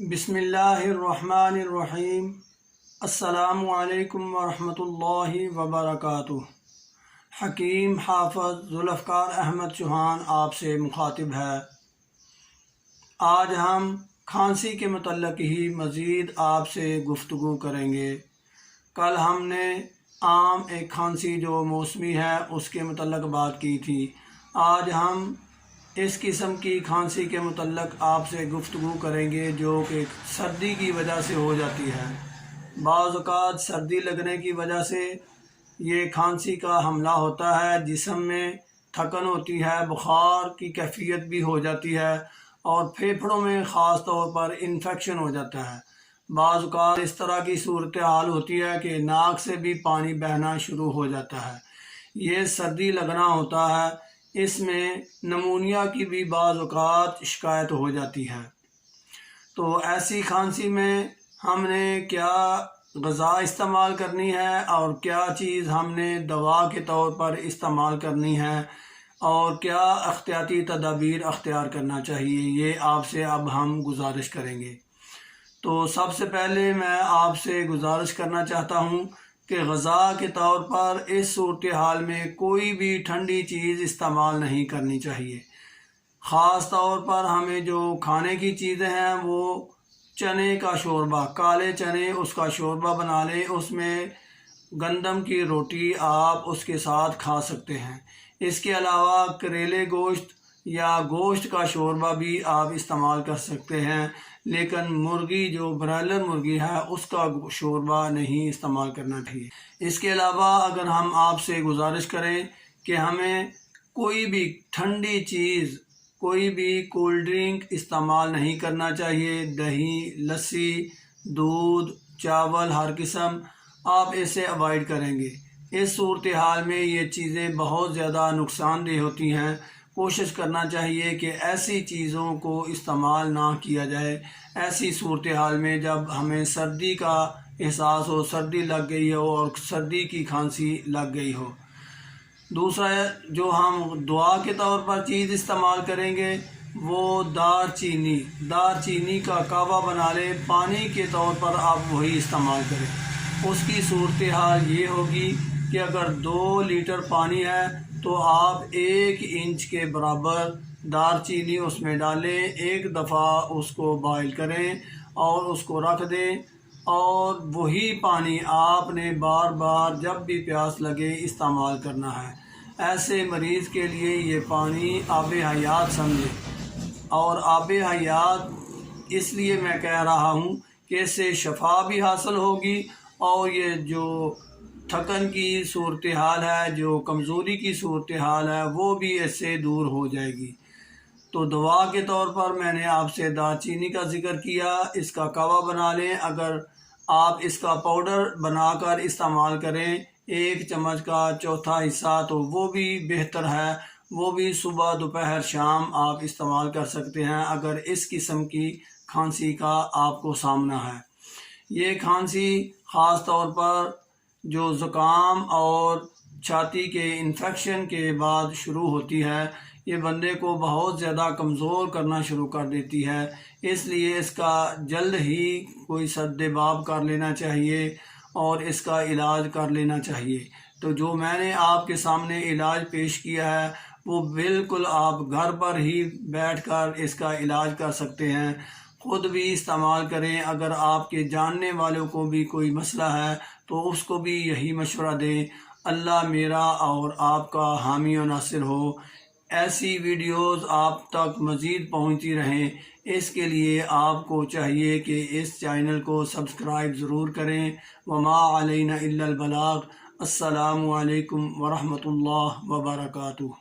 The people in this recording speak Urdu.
بسم اللہ الرحمن الرحیم۔ السلام علیکم ورحمۃ اللہ وبرکاتہ۔ حکیم حافظ ذوالفقار احمد چوہان آپ سے مخاطب ہے۔ آج ہم کھانسی کے متعلق ہی مزید آپ سے گفتگو کریں گے۔ کل ہم نے عام ایک کھانسی جو موسمی ہے اس کے متعلق بات کی تھی۔ آج ہم اس قسم کی کھانسی کے متعلق آپ سے گفتگو کریں گے جو کہ سردی کی وجہ سے ہو جاتی ہے۔ بعض اوقات سردی لگنے کی وجہ سے یہ کھانسی کا حملہ ہوتا ہے، جسم میں تھکن ہوتی ہے، بخار کی کیفیت بھی ہو جاتی ہے اور پھیپھڑوں میں خاص طور پر انفیکشن ہو جاتا ہے۔ بعض اوقات اس طرح کی صورتحال ہوتی ہے کہ ناک سے بھی پانی بہنا شروع ہو جاتا ہے۔ یہ سردی لگنا ہوتا ہے۔ اس میں نمونیا کی بھی بعض اوقات شکایت ہو جاتی ہے۔ تو ایسی کھانسی میں ہم نے کیا غذا استعمال کرنی ہے اور کیا چیز ہم نے دوا کے طور پر استعمال کرنی ہے اور کیا احتیاطی تدابیر اختیار کرنا چاہیے، یہ آپ سے اب ہم گزارش کریں گے۔ تو سب سے پہلے میں آپ سے گزارش کرنا چاہتا ہوں کہ غذا کے طور پر اس صورتحال میں کوئی بھی ٹھنڈی چیز استعمال نہیں کرنی چاہیے۔ خاص طور پر ہمیں جو کھانے کی چیزیں ہیں وہ چنے کا شوربہ، کالے چنے، اس کا شوربہ بنا لیں، اس میں گندم کی روٹی آپ اس کے ساتھ کھا سکتے ہیں۔ اس کے علاوہ کریلے گوشت یا گوشت کا شوربہ بھی آپ استعمال کر سکتے ہیں، لیکن مرغی جو برائلر مرغی ہے اس کا شوربہ نہیں استعمال کرنا چاہیے۔ اس کے علاوہ اگر ہم آپ سے گزارش کریں کہ ہمیں کوئی بھی ٹھنڈی چیز، کوئی بھی کولڈ ڈرنک استعمال نہیں کرنا چاہیے، دہی، لسی، دودھ، چاول ہر قسم، آپ اسے اوائڈ کریں گے۔ اس صورتحال میں یہ چیزیں بہت زیادہ نقصان دہ ہوتی ہیں۔ کوشش کرنا چاہیے کہ ایسی چیزوں کو استعمال نہ کیا جائے ایسی صورتحال میں جب ہمیں سردی کا احساس ہو، سردی لگ گئی ہو اور سردی کی کھانسی لگ گئی ہو۔ دوسرا جو ہم دعا کے طور پر چیز استعمال کریں گے وہ دار چینی کا کعوہ بنا لیں، پانی کے طور پر آپ وہی استعمال کریں۔ اس کی صورتحال یہ ہوگی کہ اگر 2 لیٹر پانی ہے تو آپ 1 انچ کے برابر دار چینی اس میں ڈالیں، ایک دفعہ اس کو بائل کریں اور اس کو رکھ دیں، اور وہی پانی آپ نے بار بار جب بھی پیاس لگے استعمال کرنا ہے۔ ایسے مریض کے لیے یہ پانی آب حیات سمجھیں، اور آب حیات اس لیے میں کہہ رہا ہوں کہ اس سے شفا بھی حاصل ہوگی اور یہ جو تھکن کی صورتحال ہے، جو کمزوری کی صورتحال ہے، وہ بھی اس سے دور ہو جائے گی۔ تو دوا کے طور پر میں نے آپ سے دار چینی کا ذکر کیا، اس کا کعوہ بنا لیں۔ اگر آپ اس کا پاؤڈر بنا کر استعمال کریں 1 چمچ کا چوتھا حصہ تو وہ بھی بہتر ہے، وہ بھی صبح دوپہر شام آپ استعمال کر سکتے ہیں اگر اس قسم کی کھانسی کا آپ کو سامنا ہے۔ یہ کھانسی خاص طور پر جو زکام اور چھاتی کے انفیکشن کے بعد شروع ہوتی ہے، یہ بندے کو بہت زیادہ کمزور کرنا شروع کر دیتی ہے، اس لیے اس کا جلد ہی کوئی سد باب کر لینا چاہیے اور اس کا علاج کر لینا چاہیے۔ تو جو میں نے آپ کے سامنے علاج پیش کیا ہے وہ بالکل آپ گھر پر ہی بیٹھ کر اس کا علاج کر سکتے ہیں، خود بھی استعمال کریں۔ اگر آپ کے جاننے والوں کو بھی کوئی مسئلہ ہے تو اس کو بھی یہی مشورہ دیں۔ اللہ میرا اور آپ کا حامی و ناصر ہو۔ ایسی ویڈیوز آپ تک مزید پہنچتی رہیں، اس کے لیے آپ کو چاہیے کہ اس چینل کو سبسکرائب ضرور کریں۔ وما علینا الا البلاغ۔ السلام علیکم ورحمۃ اللہ وبرکاتہ۔